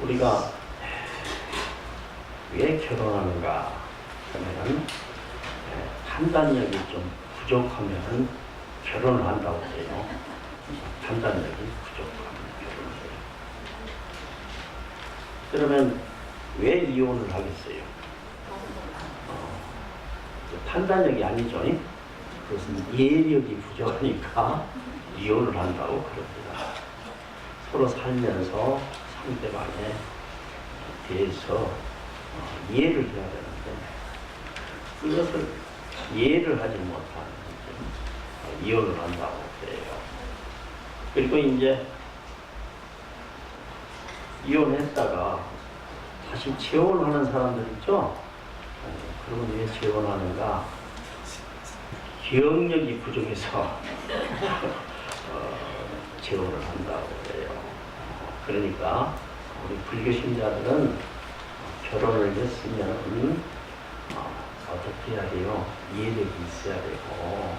우리가 왜 결혼하는가 하면은 판단력이 좀 부족하면 결혼을 한다고 해요. 판단력이 부족하면 결혼을 해요. 그러면 왜 이혼을 하겠어요? 판단력이 아니죠. 그것은 이해력이 부족하니까 이혼을 한다고 그럽니다. 서로 살면서 상대방에 대해서 이해를 해야 되는데 그것을 이해를 하지 못하는 이혼을 한다고 해요. 그리고 이제 이혼했다가 다시 재혼하는 사람들 있죠? 그러면 왜 재혼하는가? 기억력이 부족해서 재혼을 한다고 해요. 그러니까 우리 불교 신자들은 결혼을 했으면 어떻게 해야 돼요? 이해력이 있어야 되고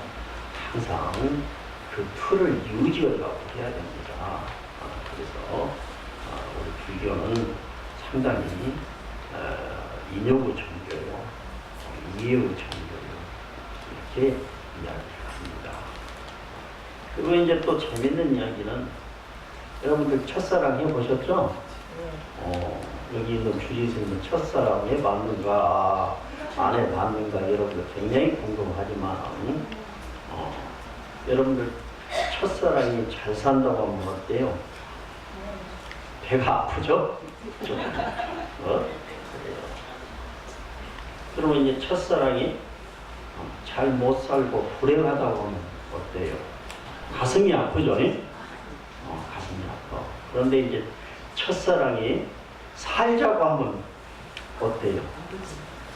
항상 그 틀을 유지하려고 해야 됩니다. 그래서 우리 불교는 상당히 인욕의 종교요, 이해의 종교요 이렇게 이야기합니다. 그리고 이제 또 재밌는 이야기는 여러분들 첫사랑 해보셨죠? 여기 있는 주지에 있는 첫사랑 해봤는가 안 해봤는가 여러분들 굉장히 궁금하지만 여러분들 첫사랑이 잘 산다고 하면 어때요? 배가 아프죠? 그래요. 그러면 이제 첫사랑이 잘 못 살고 불행하다고 하면 어때요? 가슴이 아프죠? 가슴이 아파. 그런데 이제 첫사랑이 살자고 하면 어때요?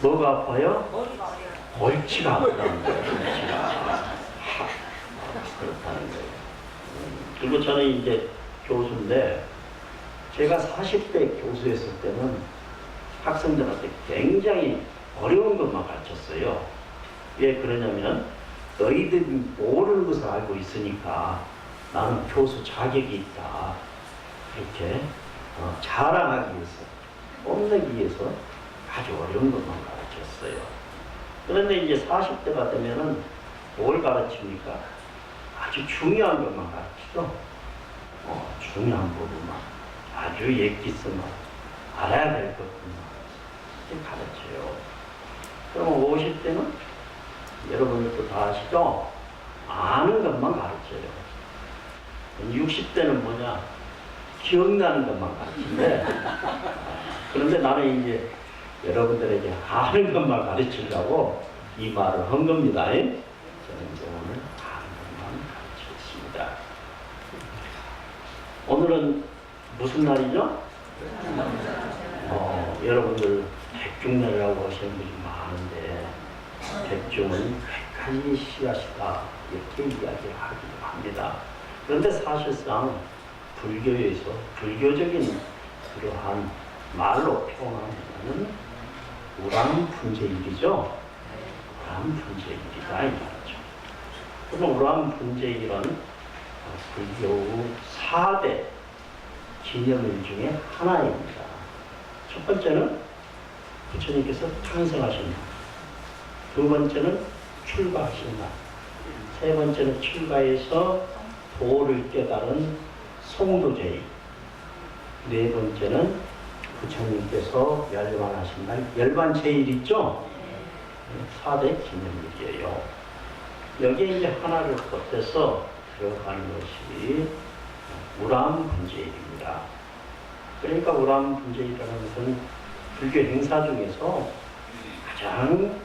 뭐가 아파요? 골치가 아프다는 거예요. 골치가. 그렇다는 거예요. 그리고 저는 이제 교수인데 제가 40대 교수였을 때는 학생들한테 굉장히 어려운 것만 가르쳤어요. 왜 그러냐면 너희들이 모르는 것을 알고 있으니까 나는 교수 자격이 있다. 이렇게 자랑하기 위해서, 뽐내기 위해서 아주 어려운 것만 가르쳤어요. 그런데 이제 40대가 되면은 뭘 가르칩니까? 아주 중요한 것만 가르치죠. 중요한 부분만, 아주 옛기스만, 알아야 될 것만 이렇게 가르쳐요. 그러면 50대는 여러분들도 다 아시죠? 아는 것만 가르쳐요. 60대는 뭐냐? 기억나는 것만 가르치는데 그런데 나는 이제 여러분들에게 아는 것만 가르치려고 이 말을 한 겁니다. 저는 이제 오늘 아는 것만 가르치겠습니다. 오늘은 무슨 날이죠? 여러분들 백중날이라고 하시는 분이 많은데 백중은 100가지 씨앗이다 이렇게 이야기를 하기도 합니다. 그런데 사실상 불교에서 불교적인 그러한 말로 표현하는 우람분재일이죠. 우람분재일이다 이 말이죠. 그럼 우람분재일은 불교 4대 기념일 중에 하나입니다. 첫 번째는 부처님께서 탄생하신 날, 두 번째는 출가하신 날, 세 번째는 출가해서 도를 깨달은 송도제일, 네 번째는 부처님께서 열반하신 날, 열반제일 있죠? 4대 기념일이에요. 여기에 이제 하나를 덧대서 들어가는 것이 우람분재일입니다. 그러니까 우람 분재일이라는 것은 불교 행사 중에서 가장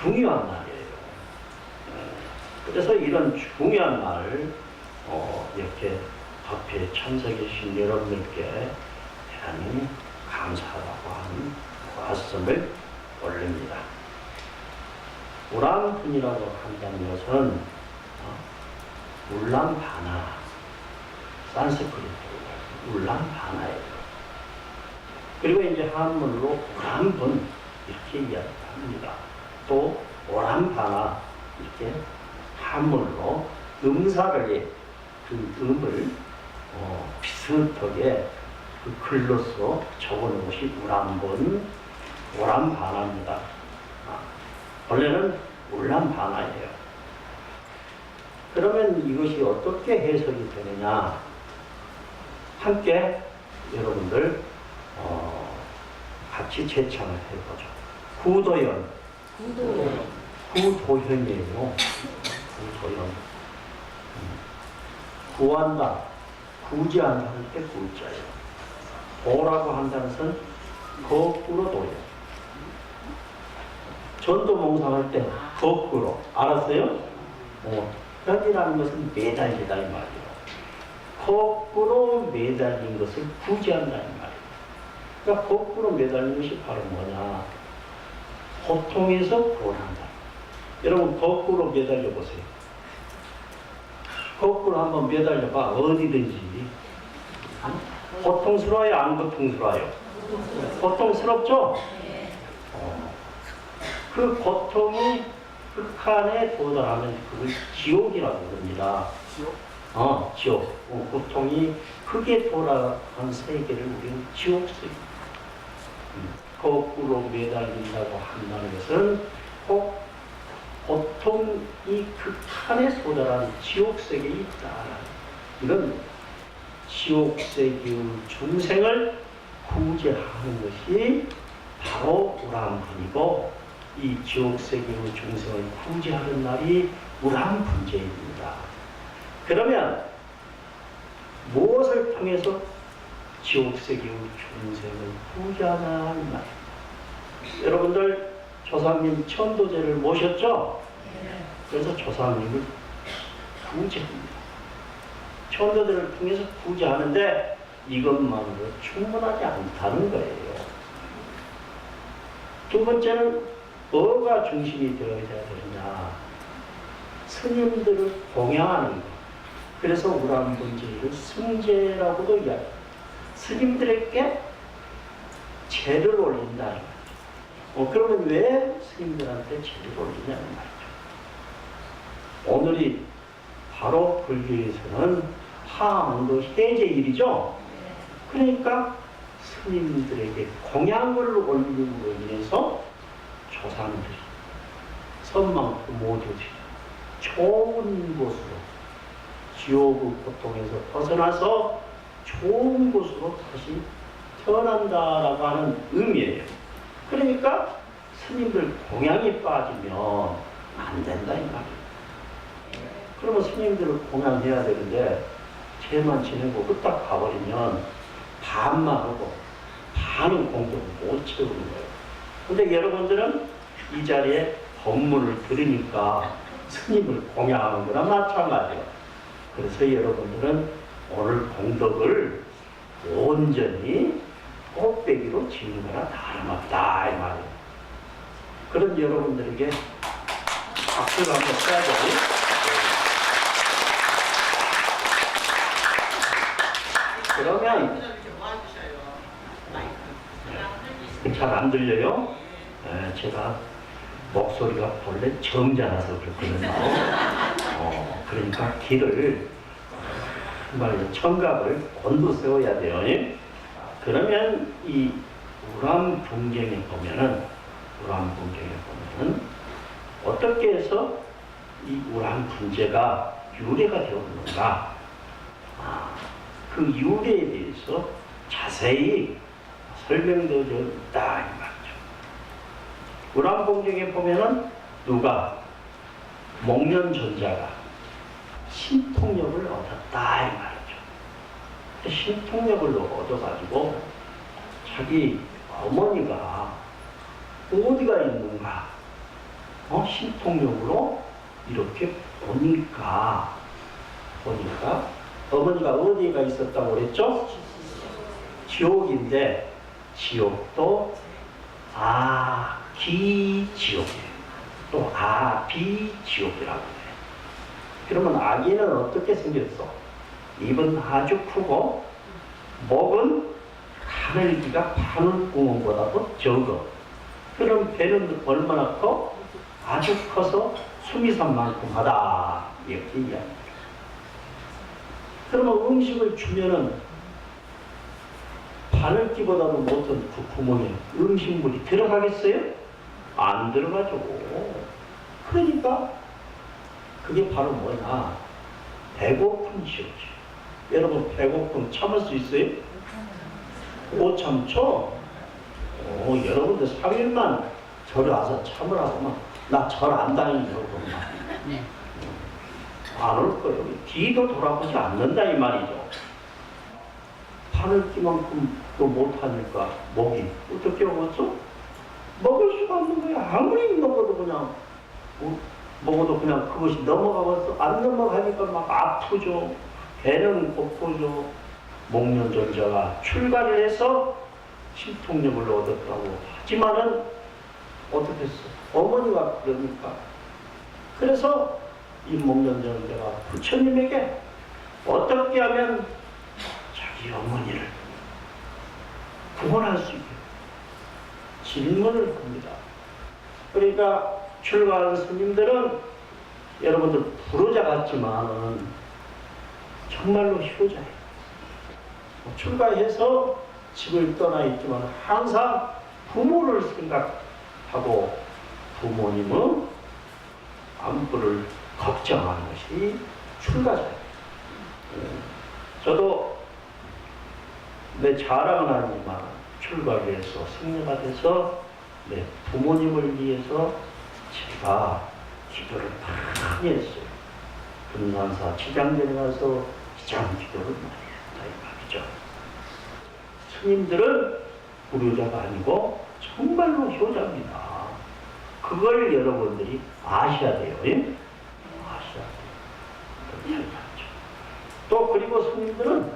중요한 날이에요. 그래서 이런 중요한 날 이렇게 법회에 참석해 주신 여러분들께 대단히 감사하다고 하는 말씀을 올립니다. 우람분이라고 한다는 것은 울람바나, 산스크리트로 울람바나예요. 그리고 이제 한문으로 우람분 이렇게 이야기합니다. 또 오람바나 이렇게 한문으로 음사를 그 음을 비슷하게 그 글로써 적어놓은 것이 우람분, 오람바나입니다. 원래는 울람바나예요. 그러면 이것이 어떻게 해석이 되느냐? 함께 여러분들 같이 제창을 해보죠. 구도연. 구도연이에요. 구도연. 구한다. 구제한다 할 때 구자예요. 도라고 한다는 것은 거꾸로 도요. 전도몽상할 때 거꾸로. 알았어요? 현이라는 것은 매달리다 이 말이에요. 거꾸로 매달린 것을 구제한다 이 말이에요. 그러니까 거꾸로 매달린 것이 바로 뭐냐? 고통에서 구원한다. 여러분 거꾸로 매달려 보세요. 거꾸로 한번 매달려 봐. 어디든지. 고통스러워요? 안 고통스러워요? 고통스럽죠? 그 고통이 극한에 도달하면 그걸 지옥이라고 부릅니다. 지옥. 고통이 크게 돌아간 세계를 우리는 지옥세계. 거꾸로 매달린다고 한다는 것은 꼭 고통이 극한에 도달한 지옥세계에 있다. 이건 지옥세계의 중생을 구제하는 것이 바로 우람분이고, 이 지옥세계의 중생을 구제하는 날이 우람분제입니다. 그러면 무엇을 통해서 지옥세계의 중생을 구제하나 하는 말? 여러분들 조상님 천도제를 모셨죠? 그래서 조상님을 구제합니다. 천도제를 통해서 구제하는데 이것만으로 충분하지 않다는 거예요. 두 번째는 뭐가 중심이 되어야 되느냐? 스님들을 공양하는 것. 그래서 우람분제를 승제라고도 이야기합니다. 스님들에게 제를 올린다는 거죠. 그러면 왜 스님들한테 제를 올리냐는 말이죠. 오늘이 바로 불교에서는 하암도 해제일이죠. 그러니까 스님들에게 공양을 올림으로 인해서 조상들이 선망도 모두들이 좋은 곳으로, 지옥의 고통에서 벗어나서 좋은 곳으로 다시 태어난다라고 하는 의미예요. 그러니까 스님들 공양이 빠지면 안 된다 이 말이에요. 그러면 스님들을 공양해야 되는데 죄만 지내고 후딱 가버리면 반만 하고 반은 공덕을 못 채우는 거예요. 근데 여러분들은 이 자리에 법문을 들으니까 스님을 공양하는 거나 마찬가지예요. 그래서 여러분들은 오늘 공덕을 온전히 꽃배기로 지는 거나 다름없다 이 말이에요. 그런 여러분들에게 박수를 한번 써야죠. 그러면 잘 안 들려요? 제가 목소리가 본래 점잖아서 그렇거든요. 그러니까 귀를 정말 청각을 곤두세워야 돼요. 그러면 이 우람분경에 보면은 어떻게 해서 이 우람분제가 유래가 되었는가? 그 유래에 대해서 자세히 설명되어 있다 이 말이죠. 우람분경에 보면은 누가 목련존자가 신통력을 얻었다 이 말이죠. 신통력을 얻어가지고 자기 어머니가 어디가 있는가 신통력으로 이렇게 보니까 어머니가 어디가 있었다고 그랬죠? 지옥인데 지옥도 아기지옥이에요. 또 아비지옥이라고 해요. 그러면 아기는 어떻게 생겼어? 입은 아주 크고 목은 하늘기가 바늘구멍보다도 적어. 그럼 배는 얼마나 커? 아주 커서 숨이 산 만큼 하다 이렇게 이야기합니다. 그러면 음식을 주면은 바늘기보다도 못한 그 구멍에 음식물이 들어가겠어요? 안 들어가죠. 그러니까 그게 바로 뭐냐? 배고픈 지옥이에요. 여러분 배고픔 참을 수 있어요? 못 참죠? 여러분들 3일만 절에 와서 참으라고만 나 절 안 다니냐고 안 올 거예요. 뒤도 돌아보지 않는다 이 말이죠. 바늘기만큼 또 못하니까 목이 어떻게 먹었어? 먹을 수가 없는 거야. 아무리 먹어도 그냥 먹어도 그냥 그것이 넘어가겠어. 안 넘어가니까 막 아프죠. 배는 고프죠. 목련존자가 출가를 해서 신통력을 얻었다고 하지만은 어떻게 했어? 어머니가 그러니까. 그래서 이 목련존자가 부처님에게 어떻게 하면 자기 어머니를 구원할 수 있게 질문을 합니다. 그러니까 출가한 스님들은 여러분들 불효자 같지만 정말로 효자예요. 출가해서 집을 떠나 있지만 항상 부모를 생각하고 부모님은 안부를 걱정하는 것이 출가자예요. 저도 내 자랑은 아니지만 출가를 해서 승려가 돼서 내 부모님을 위해서 제가 기도를 많이 했어요. 금산사 지장전에 가서 지장 기도를 많이 했다 이 말이죠. 스님들은 불효자가 아니고 정말로 효자입니다. 그걸 여러분들이 아셔야 돼요. 예? 아셔야 돼요. 또 그리고 스님들은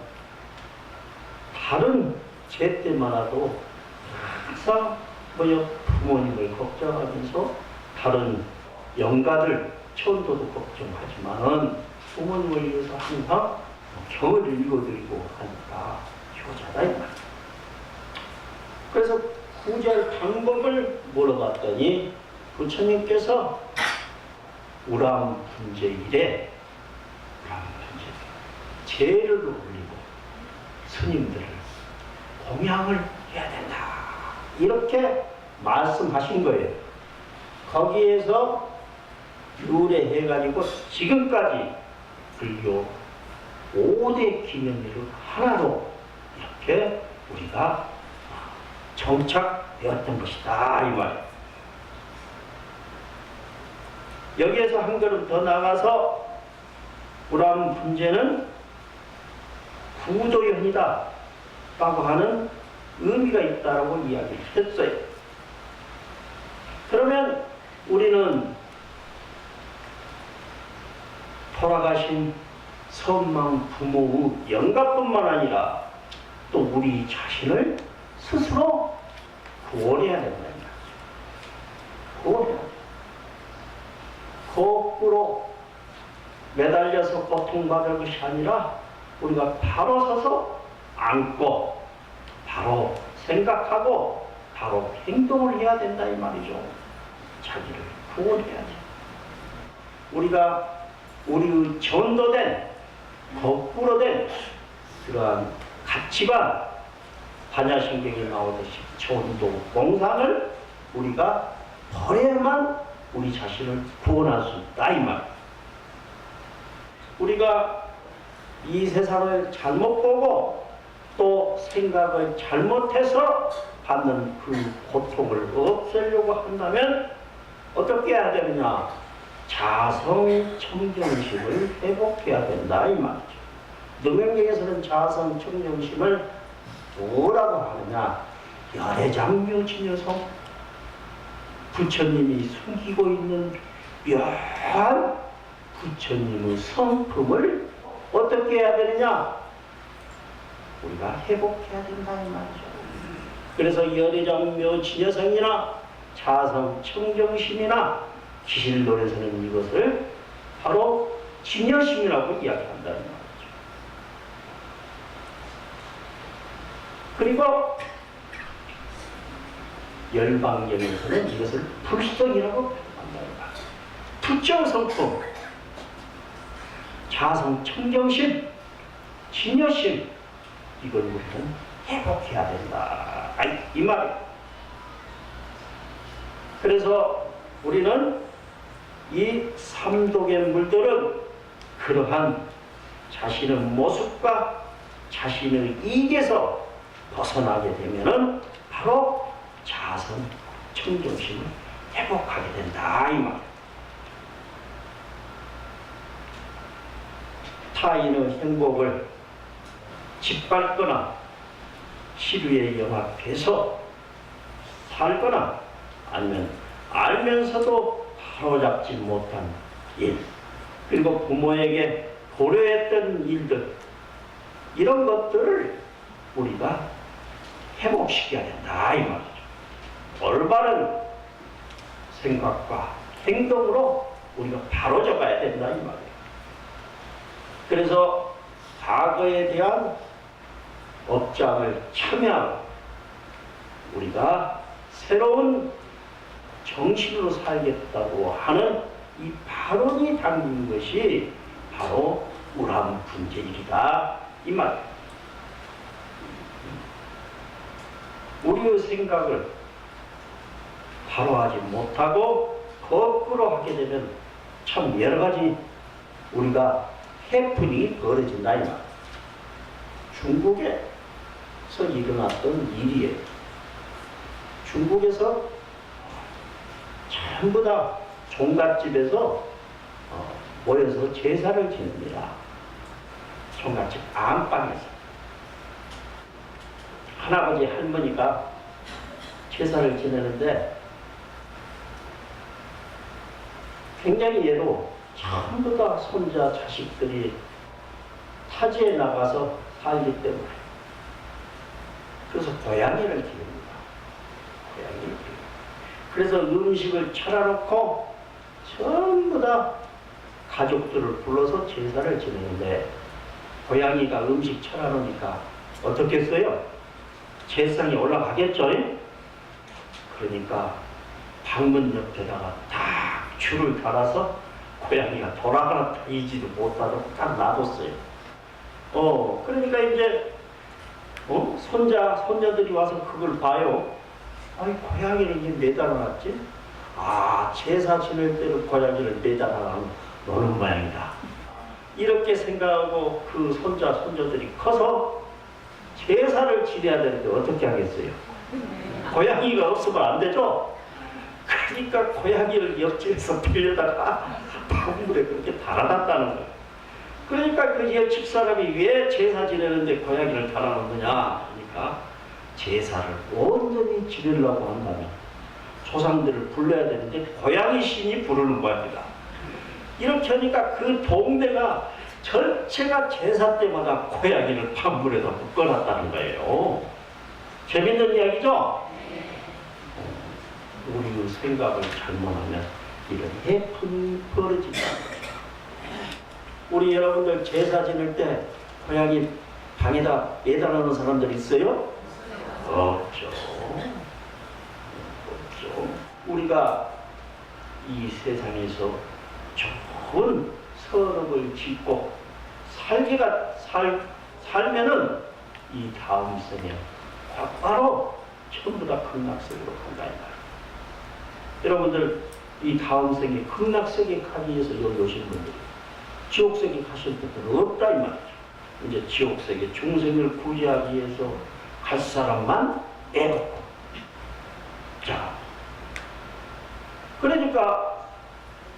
다른 제 때만 와도 항상 부모님을 걱정하면서 다른 영가들 천도도 걱정하지만은 부모님을 위해서 항상 경을 읽어드리고 하니까 효자다 이 말이에요. 그래서 구제할 방법을 물어봤더니 부처님께서 우람분제 일에 제를 올리고 스님들을 공양을 해야 된다 이렇게 말씀하신 거예요. 거기에서 유래해가지고 지금까지 불교 5대 기념일을 하나로 이렇게 우리가 정착되었던 것이다 이 말이에요. 여기에서 한 걸음 더 나가서 우람분제는 구도연이다 라고 하는 의미가 있다라고 이야기를 했어요. 그러면 우리는 돌아가신 선망 부모의 영가뿐만 아니라 또 우리 자신을 스스로 구원해야 된다. 구원해야 돼. 거꾸로 매달려서 고통받을 것이 아니라 우리가 바로 서서 안고 바로 생각하고 바로 행동을 해야 된다 이 말이죠. 자기를 구원해야 돼. 우리가 우리의 전도된 거꾸로 된 그러한 가치관 반야신경에 나오듯이 전도 공상을 우리가 버려야만 우리 자신을 구원할 수 있다 이 말. 우리가 이 세상을 잘못 보고 또 생각을 잘못해서 받는 그 고통을 없애려고 한다면 어떻게 해야 되느냐? 자성 청정심을 회복해야 된다 이 말이죠. 능명경에서는 자성 청정심을 뭐라고 하느냐? 열애장묘진여성, 부처님이 숨기고 있는 묘한 부처님의 성품을 어떻게 해야 되느냐? 우리가 회복해야 된다 이 말이죠. 그래서 열애장묘진여성이나 자성 청정심이나 기실론에서는 이것을 바로 진여심이라고 이야기한다는 말이죠. 그리고 열방경에서는 이것을 불성이라고 표현한다는 말이죠. 부정성품, 자성 청정심, 진여심, 이걸 우리는 회복해야 된다 이 말이에요. 그래서 우리는 이 삼독의 물들은 그러한 자신의 모습과 자신의 이익에서 벗어나게 되면은 바로 자성 청정심을 회복하게 된다 이 말. 타인의 행복을 짓밟거나 시류에 영합해서 살거나 아니면 알면서도 바로잡지 못한 일, 그리고 부모에게 고려했던 일들, 이런 것들을 우리가 회복시켜야 된다 이 말이죠. 올바른 생각과 행동으로 우리가 바로잡아야 된다 이 말이에요. 그래서 과거에 대한 업장을 참여하고 우리가 새로운 정신으로 살겠다고 하는 이 발언이 담긴 것이 바로 우람분재일이다 이 말이에요. 우리의 생각을 바로 하지 못하고 거꾸로 하게 되면 참 여러 가지 우리가 해프닝이 벌어진다 이 말. 중국에서 일어났던 일이에요. 중국에서 전부 다 종갓집에서 모여서 제사를 지냅니다. 종갓집 안방에서 할아버지 할머니가 제사를 지내는데 굉장히 예로 전부 다 손자 자식들이 타지에 나가서 살기 때문에 그래서 고양이를 기릅니다. 고양이를 기릅니다. 그래서 음식을 차려놓고 전부 다 가족들을 불러서 제사를 지내는데 고양이가 음식 차려놓으니까 어떻겠어요? 제상이 올라가겠죠? 그러니까 방문 옆에다가 딱 줄을 달아서 고양이가 돌아가나 다니지도 못하고 딱 놔뒀어요. 그러니까 이제 손자들이 와서 그걸 봐요. 아니 고양이를 이제 매달아놨지? 제사 지낼 때는 고양이를 매달아놓은 노는 모양이다. 이렇게 생각하고 그 손자들이 커서 제사를 지내야 되는데 어떻게 하겠어요? 고양이가 없으면 안 되죠? 그러니까 고양이를 옆집에서 빌려다가 방물에 그렇게 달아놨다는 거예요. 그러니까 그 옆집 사람이 왜 제사 지내는데 고양이를 달아놓느냐? 그러니까 제사를 온전히 지내려고 한다면 조상들을 불러야 되는데 고양이 신이 부르는 모양이다. 이렇게 하니까 그 동네가 전체가 제사 때마다 고양이를 판물에다 묶어놨다는 거예요. 재밌는 이야기죠? 우리의 생각을 잘못하면 이런 해프닝이 벌어진다. 우리 여러분들 제사 지낼 때 고양이 방에다 매달아놓은 사람들 있어요? 없죠. 우리가 이 세상에서 좋은 선업을 짓고 살면은 이 다음 생에 곧바로 전부 다 극락세계로 간다 이 말이에요. 여러분들 이 다음 생에 극락세계 가기 위해서 여기 오신 분들이 지옥세계 가실 분들은 없다 이 말이죠. 이제 지옥세계 중생을 구제하기 위해서 갈 사람만 빼놓고. 자, 그러니까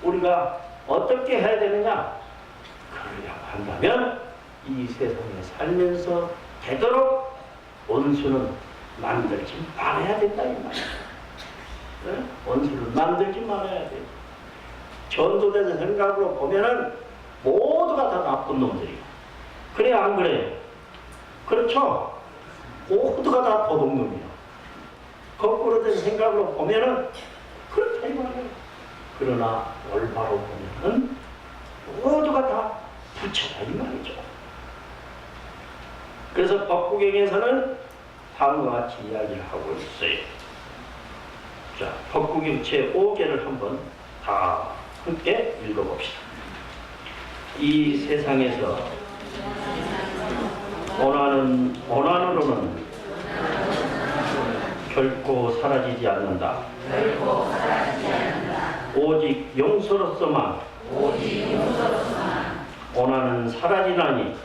우리가 어떻게 해야 되느냐? 그러려고 한다면 이 세상에 살면서 되도록 원수는 만들지 말아야 된다 이 말이야. 네? 원수를 만들지 말아야 돼. 전도된 생각으로 보면은 모두가 다 나쁜 놈들이야. 그래 안 그래요? 그렇죠? 모두가 다 도둑놈이야. 거꾸로 된 생각으로 보면은 그렇다 이 말이야. 그러나 올바로 보면은 모두가 다 부처다 이 말이죠. 그래서 법구경에서는 다음과 같이 이야기를 하고 있어요. 자, 법구경 제5개를 한번 다 함께 읽어봅시다. 이 세상에서 원한으로는 결코 사라지지 않는다. 오직 용서로서만 원한은 사라지나니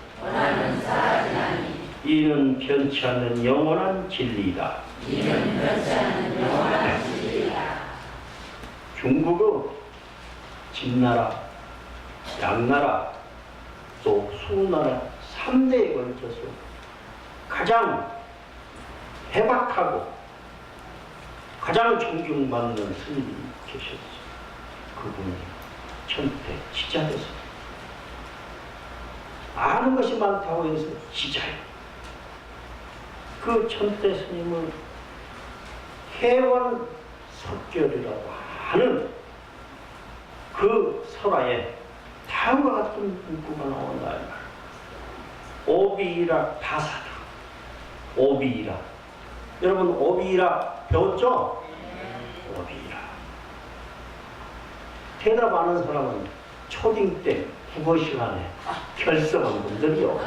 이는 변치 않는 영원한 진리이다. 중국의 진나라, 양나라, 또 수나라 3대에 걸쳐서 가장 해박하고 가장 존경받는 스님이 계셨어요. 그분이 천태 지자였어요. 아는 것이 많다고 해서 지자예요. 그 천태 스님은 해원 석결이라고 하는 그 설화에 다음과 같은 문구가 나온다. 오비이락 다사다. 오비이락. 여러분 오비이락 배웠죠? 오비이락. 대답하는 사람은 초딩 때 국어 시간에 결석한 분들이요.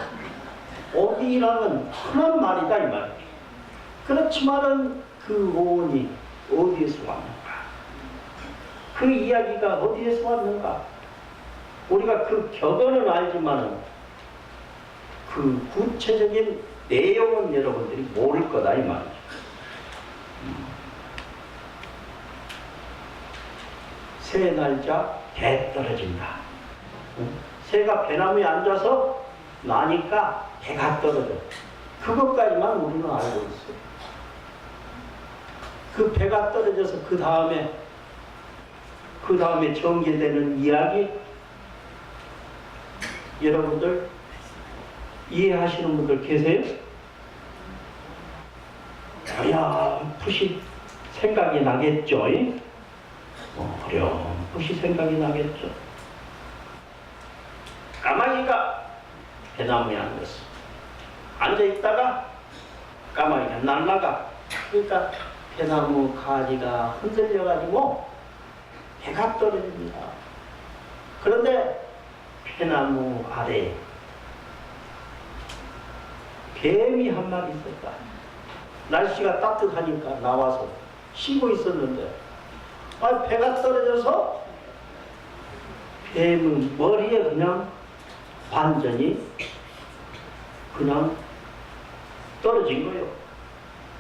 오비이락은 흔한 말이다 이 말이에요. 그렇지만은 그 오온이 어디에서 왔는가? 그 이야기가 어디에서 왔는가? 우리가 그 격언은 알지만은 그 구체적인 내용은 여러분들이 모를 거다 이 말이죠. 새 날짜 배 떨어진다. 새가 배나무에 앉아서 나니까 배가 떨어져. 그것까지만 우리는 알고 있어요. 그 배가 떨어져서 그 다음에 전개되는 이야기 여러분들 이해하시는 분들 계세요? 어렴풋이 생각이 나겠죠? 어렴풋이 생각이 나겠죠? 까마귀가 배나무에 앉았어. 앉아있다가 까마귀가 날아가. 그러니까 배나무 가지가 흔들려가지고 배가 떨어집니다. 그런데 배나무 아래에 뱀이 한 마리 있었다. 날씨가 따뜻하니까 나와서 쉬고 있었는데 배가 떨어져서 뱀은 머리에 그냥 완전히 그냥 떨어진 거예요.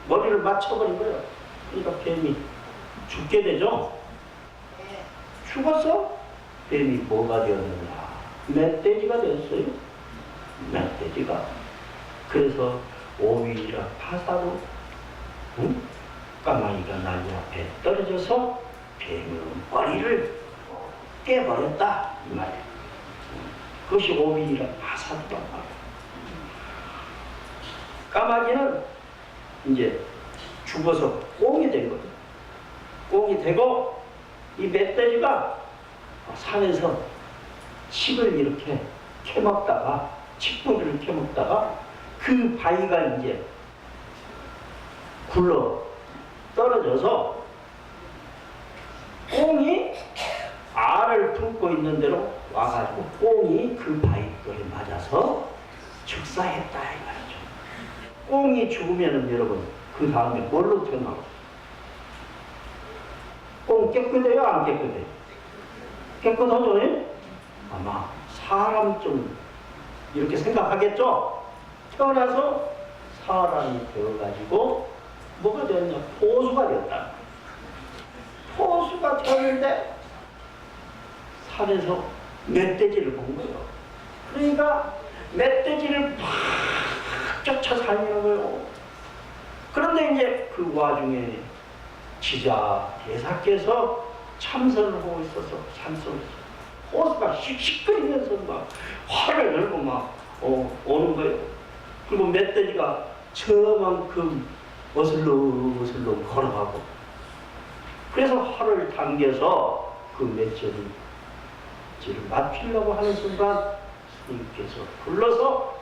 머리를 맞춰버린 거예요. 그러니까 뱀이 죽게 되죠. 죽었어? 뱀이 뭐가 되었느냐? 멧돼지가 되었어요. 멧돼지가. 그래서 오위라 파사로 까마귀가 나무 앞에 떨어져서 뱀의 머리를 깨버렸다 이 말이에요. 그것이 오위라 파사로란 말이에요. 까마귀는 이제 죽어서 꽁이 된 거예요. 꽁이 되고 이 멧돼지가 산에서 칡을 이렇게 캐먹다가 칡뿌리를 캐먹다가 그 바위가 이제 굴러 떨어져서 꽁이 알을 품고 있는 대로 와가지고 꽁이 그 바위돌에 맞아서 즉사했다 이 말이죠. 꽁이 죽으면은 여러분 그 다음에 뭘로 태어나고? 꽁 깨끗해요? 안 깨끗해요? 깨끗하죠? 아마 사람 좀 이렇게 생각하겠죠? 태어나서 사람이 되어가지고 뭐가 되었냐? 포수가 되었다. 포수가 되었는데 산에서 멧돼지를 본 거예요. 그러니까 멧돼지를 막 쫓아다니는 거예요. 그런데 이제 그 와중에 지자 대사께서 참선을 하고 있어서 산속에서 호수가 씩씩거리면서 막 화를 내고 막 오는 거예요. 그리고 멧돼지가 저만큼 어슬렁어슬렁 걸어가고, 그래서 활을 당겨서 그 멧돼지를 맞추려고 하는 순간 스님께서 불러서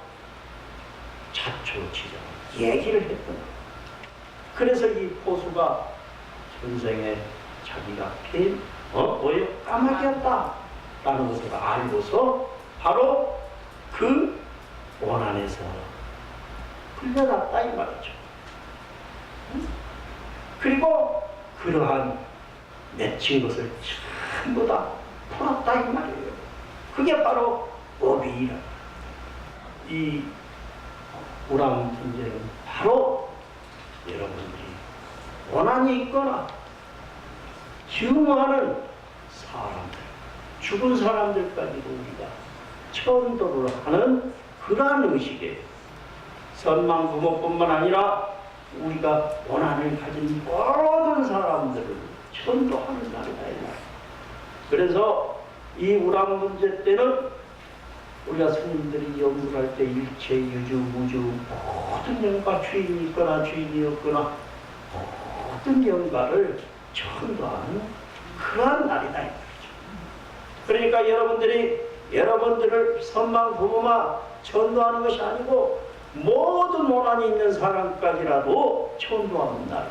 자초지자 얘기를 했던 거예요. 그래서 이 호수가 전생에 자기가 뭐예요? 까마귀였다 라는 것을 알고서 바로 그 원한에서 풀려났다 이 말이죠. 그리고 그러한 맺힌 것을 전부 다 풀었다 이 말이에요. 그게 바로 업이라. 이 우랑분쟁은 바로 여러분들이 원한이 있거나 증오하는 사람들, 죽은 사람들까지도 우리가 천도를 하는 그러한 의식이에요. 선망 부모뿐만 아니라 우리가 원한을 가진 모든 사람들을 천도하는 날이다 이 말. 그래서 이 우랑문제 때는 우리가 스님들이 연구를 할 때 일체, 유주, 무주 모든 영가 주인이 있거나 주인이 없거나 모든 영가를 천도하는 그러한 날이다 이 말이죠. 그러니까 여러분들을 선망 부모만 천도하는 것이 아니고 모든 원한이 있는 사람까지라도 천도하는 날.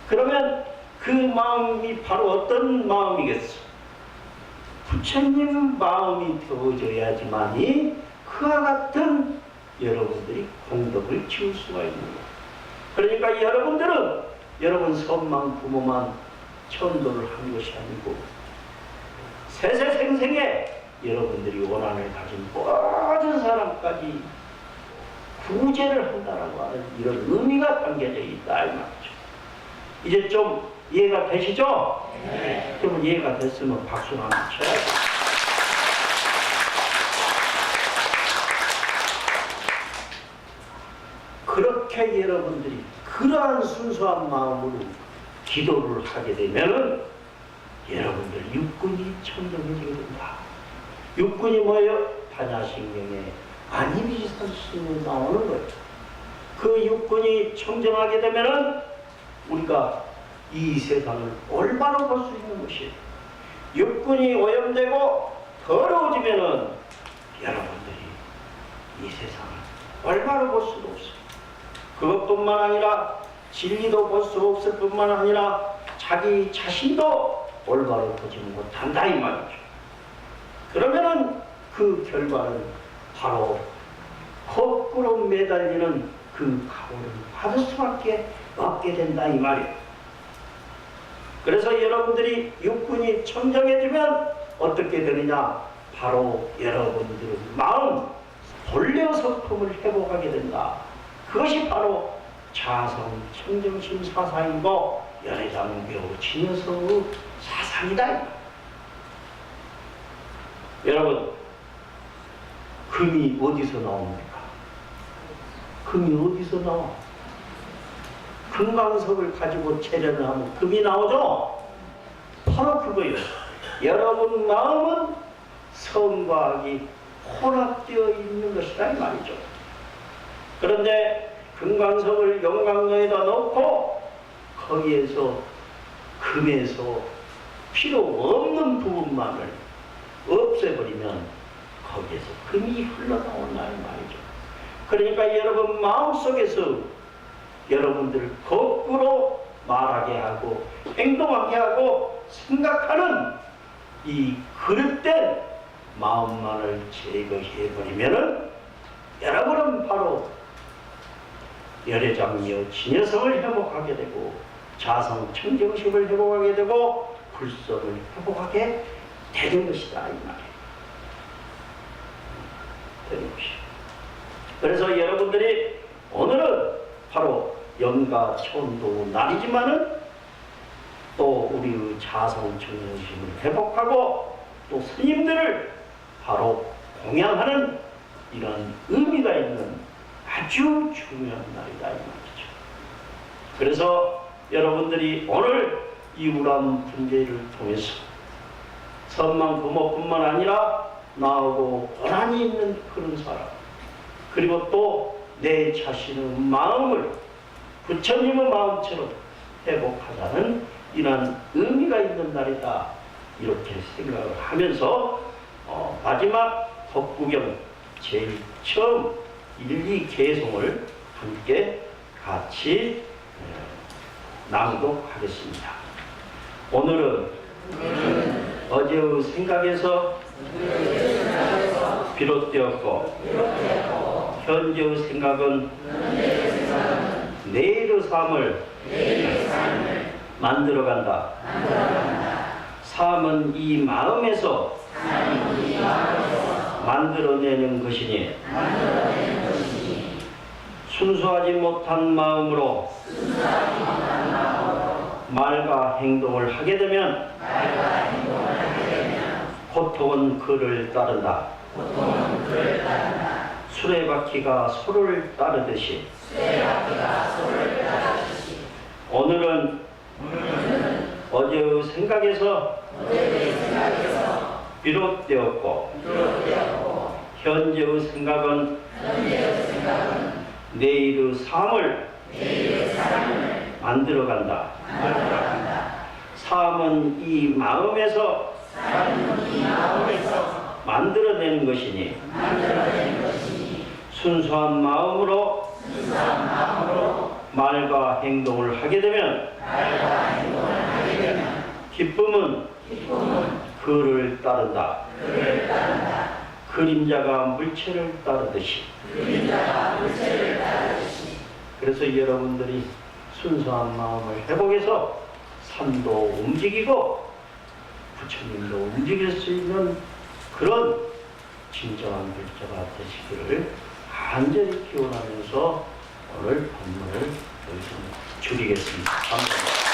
그러면 그 마음이 바로 어떤 마음이겠어? 부처님 마음이 되어져야지만이 그와 같은 여러분들이 공덕을 지을 수가 있는 거예요. 그러니까 여러분 선망 부모만 천도를 한 것이 아니고 세세생생에 여러분들이 원한을 가진 모든 사람까지 구제를 한다라고 하는 이런 의미가 담겨져 있다 이 말이죠. 이제 좀 이해가 되시죠? 네. 그러면 이해가 됐으면 박수를 한번 쳐야죠. 그렇게 여러분들이 그러한 순수한 마음으로 기도를 하게 되면은 여러분들 육군이 청정해지게 된다. 육군이 뭐예요? 반야신경에 안임지선신이 나오는 거예요. 그 육군이 청정하게 되면은 우리가 이 세상을 올바로 볼 수 있는 것이에요. 육군이 오염되고 더러워지면은 여러분들이 이 세상을 올바로 볼 수도 없어요. 그것뿐만 아니라 진리도 볼 수 없을 뿐만 아니라 자기 자신도 올바로 보지 못한다 이 말이죠. 그러면은 그 결과는 바로 거꾸로 매달리는 그 가오를 받을 수밖에 없게 된다 이 말이에요. 그래서 여러분들이 육군이 청정해지면 어떻게 되느냐? 바로 여러분들의 마음 본래성품을 회복하게 된다. 그것이 바로 자성 청정심 사상이고 연회장묘 진여성의 사상이다. 여러분, 금이 어디서 나옵니까? 금이 어디서 나와? 금강석을 가지고 체련을 하면 금이 나오죠? 바로 그거예요. 여러분 마음은 성과 악이 혼합되어 있는 것이라 이 말이죠. 그런데 금강석을 용광로에다 넣고 거기에서 금에서 필요 없는 부분만을 없애버리면 거기에서 금이 흘러나온다 이 말이죠. 그러니까 여러분 마음속에서 여러분들을 거꾸로 말하게 하고 행동하게 하고 생각하는 이 그릇된 마음만을 제거해버리면은 여러분은 바로 열애장묘 진여성을 회복하게 되고 자성 청정심을 회복하게 되고 불성을 회복하게 되는 것이다 이 말이에요. 되는 것이에요. 그래서 여러분들이 오늘은 바로 영가천도 날이지만은 또 우리의 자성 청정심을 회복하고 또 스님들을 바로 공양하는 이런 의미가 있는 아주 중요한 날이다 이 말이죠. 그래서 여러분들이 오늘 이 우람 분재를 통해서 선망 부모뿐만 아니라 나하고 고난이 있는 그런 사람, 그리고 또 내 자신의 마음을 부처님의 마음처럼 회복하자는 이런 의미가 있는 날이다 이렇게 생각을 하면서 마지막 법구경 제일 처음 1, 2개송을 함께 같이 낭독하겠습니다. 오늘은 어제의 생각에서 비롯되었고 현재의 생각은 내일의 삶을 만들어간다. 삶은 이 마음에서 만들어내는 것이니 순수하지 못한 마음으로 말과 행동을 하게 되면 고통은 그를 따른다. 수레바퀴가 소를 따르듯이 오늘은 어제의 생각에서 비롯되었고 현재의 생각은 내일의 삶을 만들어간다. 삶은 이 마음에서 만들어내는 것이니 순수한 마음으로 말과 행동을 하게 되면 기쁨은 그를 따른다. 그림자가 물체를 따르듯이. 그래서 여러분들이 순수한 마음을 회복해서 산도 움직이고 부처님도 움직일 수 있는 그런 진정한 불자가 되시기를 간절히 기원하면서 오늘 법문을 여기서 줄이겠습니다. 감사합니다.